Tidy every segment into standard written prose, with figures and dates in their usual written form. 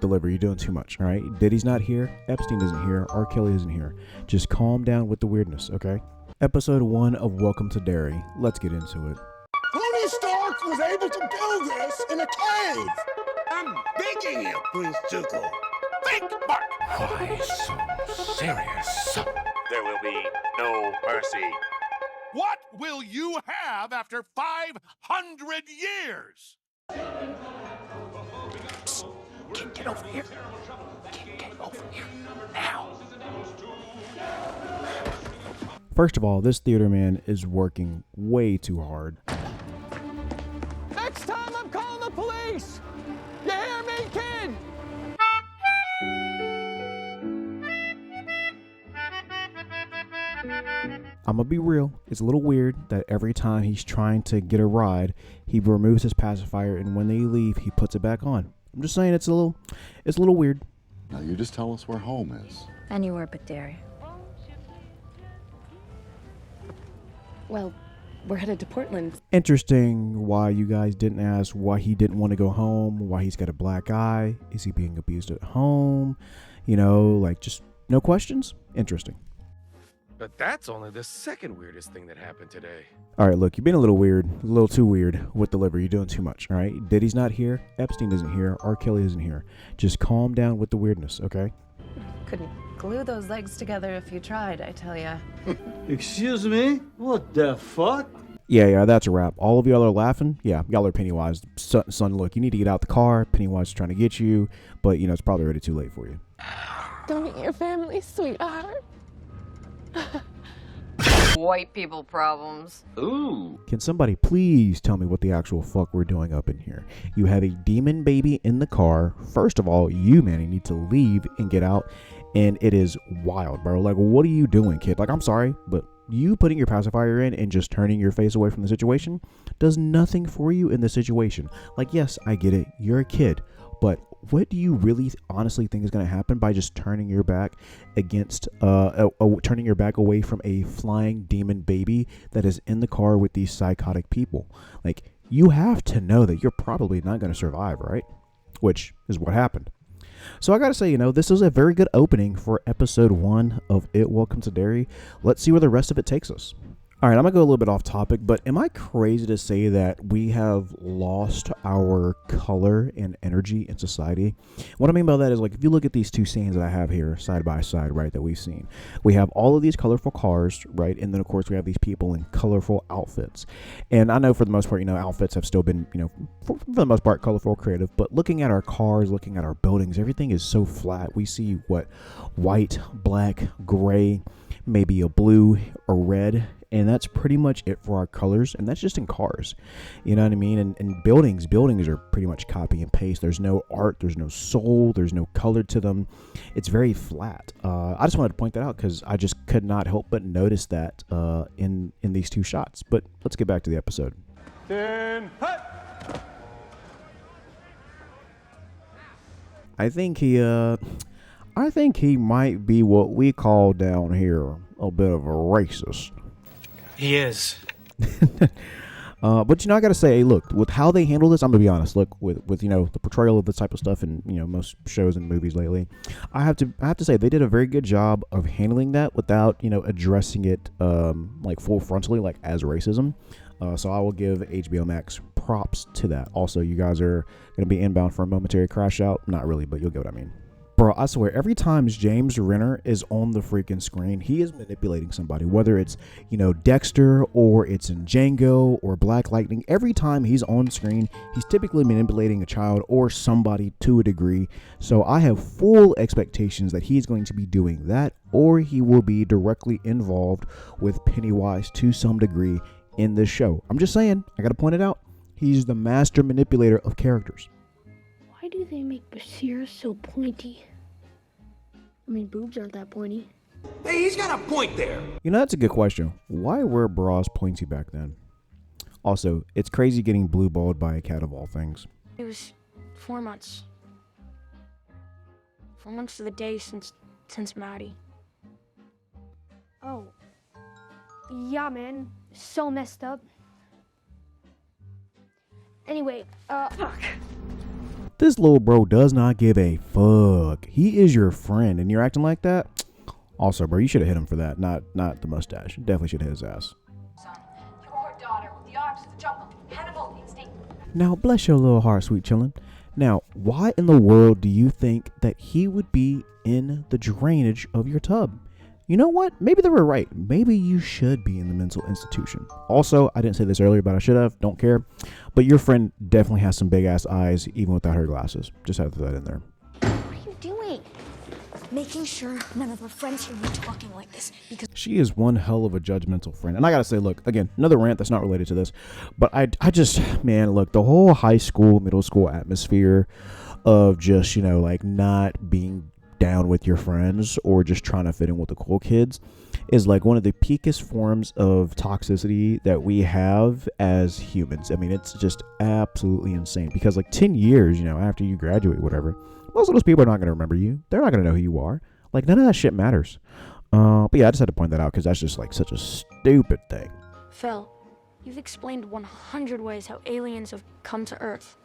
Deliver, you're doing too much, all right? Diddy's not here, Epstein isn't here, R. Kelly isn't here. Just calm down with the weirdness, okay? Episode 1 of Welcome to Derry. Let's get into it. Tony Stark was able to do this in a cave. I'm begging you, Prince Zuko. Think, Mark. Why so serious? There will be no mercy. What will you have after 500 years? Get over here. Get over here now. First of all, this theater man is working way too hard. Next time I'm calling the police! You hear me, kid? I'm gonna be real, it's a little weird that every time he's trying to get a ride, he removes his pacifier, and when they leave, he puts it back on. I'm just saying it's a little weird. Now you just tell us where home is. Anywhere but Derry. Well, we're headed to Portland. Interesting why you guys didn't ask why he didn't want to go home, why he's got a black eye, is he being abused at home? You know, like just no questions? Interesting. But that's only the second weirdest thing that happened today. All right, look, you're being a little weird, a little too weird with Deliver. You're doing too much, all right? Diddy's not here, Epstein isn't here, R. Kelly isn't here. Just calm down with the weirdness, okay? Couldn't glue those legs together if you tried, I tell ya. Excuse me? What the fuck? Yeah, that's a wrap. All of y'all are laughing. Yeah, y'all are Pennywise. Son, look, you need to get out the car. Pennywise is trying to get you, but, you know, it's probably already too late for you. Don't eat your family, sweetheart. White people problems. Ooh. Can somebody please tell me what the actual fuck we're doing up in here? You have a demon baby in the car. First of all, you, Manny, need to leave and get out. And it is wild, bro. Like, what are you doing, kid? Like, I'm sorry, but you putting your pacifier in and just turning your face away from the situation does nothing for you in the situation. Like, yes, I get it. You're a kid. But what do you really honestly think is going to happen by just turning your back against, turning your back away from a flying demon baby that is in the car with these psychotic people? Like, you have to know that you're probably not going to survive, right? Which is what happened. So I gotta say, you know, this is a very good opening for episode 1 of It Welcome to Derry. Let's see where the rest of it takes us. All right, I'm gonna go a little bit off topic, but am I crazy to say that we have lost our color and energy in society? What I mean by that is, like, if you look at these two scenes that I have here side by side, right, that we've seen, we have all of these colorful cars, right, and then of course we have these people in colorful outfits. And I know for the most part, you know, outfits have still been, you know, for the most part, colorful, creative, but looking at our cars, looking at our buildings, everything is so flat. We see what? White, black, gray, maybe a blue or red. And that's pretty much it for our colors, and that's just in cars, you know what I mean? And buildings are pretty much copy and paste. There's no art, there's no soul, there's no color to them. It's very flat. I just wanted to point that out because I just could not help but notice that in these two shots. But let's get back to the episode. I think he might be what we call down here a bit of a racist. He is. But, you know, I got to say, hey, look, with how they handle this, I'm going to be honest. Look, with, you know, the portrayal of this type of stuff in, you know, most shows and movies lately, I have to say they did a very good job of handling that without, you know, addressing it like full frontally, like as racism. So I will give HBO Max props to that. Also, you guys are going to be inbound for a momentary crash out. Not really, but you'll get what I mean. Bro, I swear, every time James Renner is on the freaking screen, he is manipulating somebody, whether it's, you know, Dexter or it's in Django or Black Lightning. Every time he's on screen, he's typically manipulating a child or somebody to a degree. So I have full expectations that he's going to be doing that, or he will be directly involved with Pennywise to some degree in this show. I'm just saying, I got to point it out. He's the master manipulator of characters. Why do they make Bashir so pointy? I mean, boobs aren't that pointy. Hey, he's got a point there. You know, that's a good question. Why were bras pointy back then? Also, it's crazy getting blue balled by a cat of all things. It was 4 months. 4 months to the day since Maddie. Oh. Yeah, man. So messed up. Anyway, fuck. This little bro does not give a fuck. He is your friend, and you're acting like that? Also, bro, you should have hit him for that, not the mustache. Definitely should have hit his ass. Your daughter with the arms of the jungle, Hannibal instinct. Now, bless your little heart, sweet chillin'. Now, why in the world do you think that he would be in the drainage of your tub? You know what? Maybe they were right. Maybe you should be in the mental institution. Also, I didn't say this earlier, but I should have. Don't care. But your friend definitely has some big-ass eyes, even without her glasses. Just had to throw that in there. What are you doing? Making sure none of our friends hear me talking like this because She is one hell of a judgmental friend. And I gotta say, look, again, another rant that's not related to this, but I just, man, look, the whole high school, middle school atmosphere of just, like not being down with your friends or just trying to fit in with the cool kids is like one of the peakest forms of toxicity that we have as humans. I mean, it's just absolutely insane because like 10 years, after you graduate, whatever, most of those people are not going to remember you. They're not going to know who you are. Like, none of that shit matters. But yeah, I just had to point that out because that's just like such a stupid thing. Phil, you've explained 100 ways how aliens have come to Earth.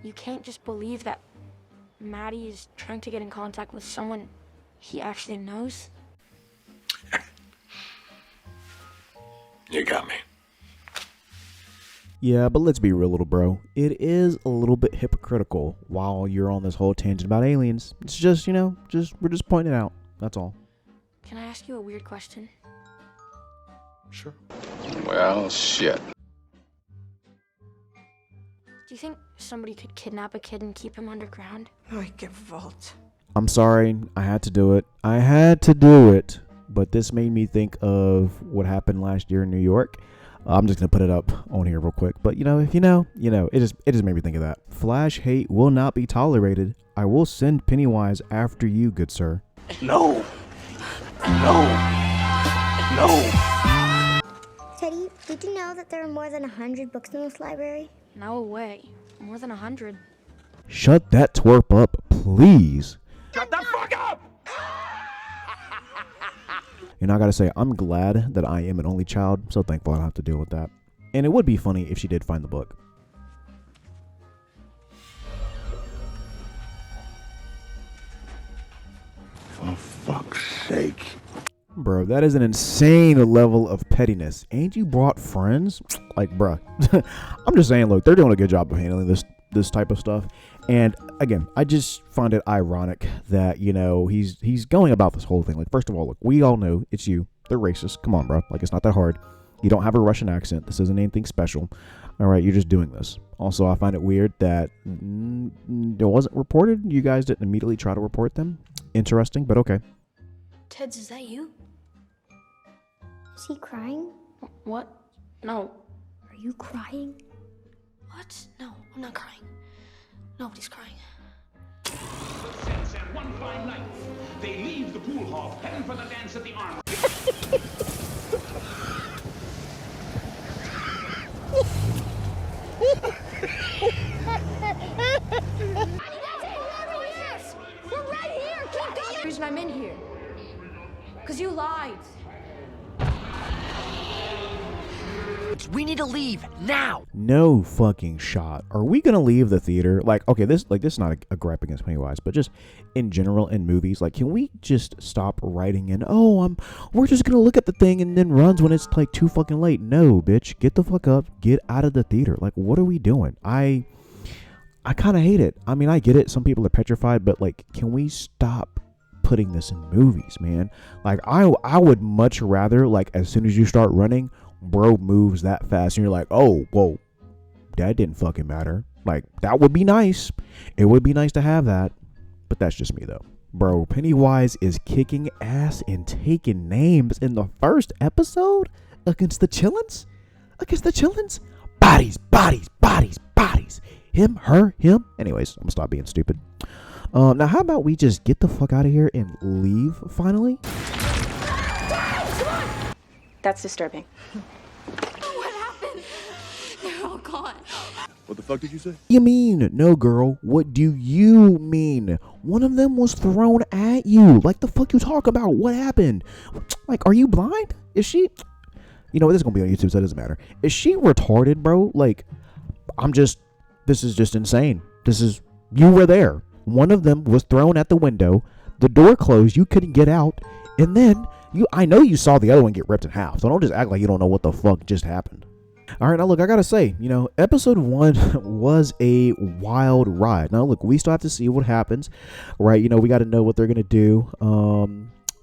You can't just believe that Maddie is trying to get in contact with someone he actually knows. You got me. Yeah, but let's be real, little bro. It is a little bit hypocritical while you're on this whole tangent about aliens. It's just, we're just pointing it out. That's all. Can I ask you a weird question? Sure. Well, shit. Do you think somebody could kidnap a kid and keep him underground? I get vault. I'm sorry. I had to do it. But this made me think of what happened last year in New York. I'm just going to put it up on here real quick. But, if you know, it just made me think of that. Flash hate will not be tolerated. I will send Pennywise after you, good sir. No. Teddy, did you know that there are more than 100 books in this library? No way. More than 100. Shut that twerp up, please. Shut the fuck up! And I gotta say, I'm glad that I am an only child. So thankful I don't have to deal with that. And it would be funny if she did find the book. For fuck's sake. Bro, that is an insane level of pettiness. And you brought friends? Like, bruh. I'm just saying, look, they're doing a good job of handling this type of stuff. And again, I just find it ironic that, he's going about this whole thing. Like, first of all, look, we all know it's you. They're racist. Come on, bro. Like, it's not that hard. You don't have a Russian accent. This isn't anything special. All right, you're just doing this. Also, I find it weird that it wasn't reported. You guys didn't immediately try to report them. Interesting, but okay. Teds, is that you? Is he crying? What? No. Are you crying? What? No, I'm not crying. Nobody's crying. One fine night, they leave the pool hall, heading for the dance at the Armory. We're right here! Keep going! The reason I'm in here. Because you lied. We need to leave now. No fucking shot. Are we gonna leave the theater? Like, okay, this is not a gripe against Pennywise, but just in general in movies, like, can we just stop writing in? We're just gonna look at the thing and then runs when it's like too fucking late. No, bitch, get the fuck up, get out of the theater. Like, what are we doing? I kind of hate it. I mean, I get it. Some people are petrified, but like, can we stop putting this in movies, man? Like, I would much rather, like, as soon as you start running, bro moves that fast and you're like, oh, whoa, that didn't fucking matter. Like, that would be nice. It would be nice to have that, but that's just me though. Bro, Pennywise is kicking ass and taking names in the first episode against the Chillins. Bodies. Him, her, him. Anyways, I'm gonna stop being stupid. Now how about we just get the fuck out of here and leave finally? That's disturbing. What happened? They're all gone. What the fuck did you say? You mean? No, girl. What do you mean? One of them was thrown at you. Like, the fuck you talk about? What happened? Like, are you blind? Is she... You know, this is gonna be on YouTube, so it doesn't matter. Is she retarded, bro? Like, this is just insane. This is You were there. One of them was thrown at the window. The door closed. You couldn't get out. And then I know you saw the other one get ripped in half. So don't just act like you don't know what the fuck just happened. All right, now look, I gotta say, episode 1 was a wild ride. Now look, we still have to see what happens, right? We got to know what they're gonna do.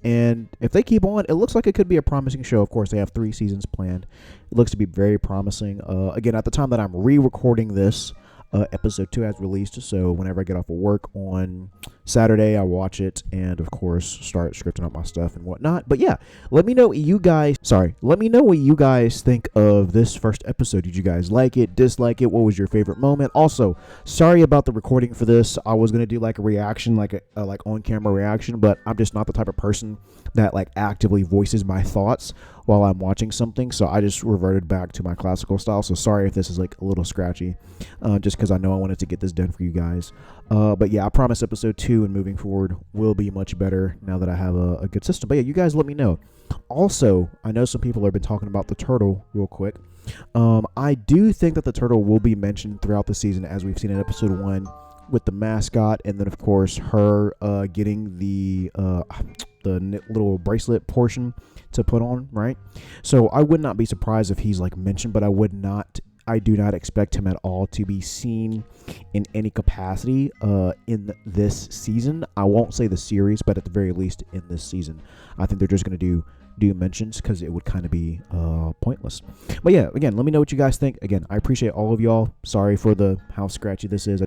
And if they keep on, it looks like it could be a promising show. Of course, they have 3 seasons planned. It looks to be very promising. Again, at the time that I'm re-recording this, episode 2 has released, so whenever I get off of work on Saturday, I watch it and of course start scripting up my stuff and whatnot. But yeah, let me know what you guys think of this first episode. Did you guys like it, dislike it? What was your favorite moment? Also, sorry about the recording for this. I was gonna do like a reaction, like a like on camera reaction, but I'm just not the type of person that like actively voices my thoughts while I'm watching something, so I just reverted back to my classical style. So sorry if this is like a little scratchy, just because I know I wanted to get this done for you guys. But yeah, I promise episode 2 and moving forward will be much better now that I have a good system. But yeah, you guys let me know. Also, I know some people have been talking about the turtle real quick. I do think that the turtle will be mentioned throughout the season, as we've seen in episode 1 with the mascot, and then of course her getting the little bracelet portion to put on, right? So I would not be surprised if he's like mentioned, but I do not expect him at all to be seen in any capacity in this season. I won't say the series, but at the very least in this season. I think they're just going to do mentions because it would kind of be pointless. But yeah, again, let me know what you guys think. Again, I appreciate all of y'all. Sorry for how scratchy this is.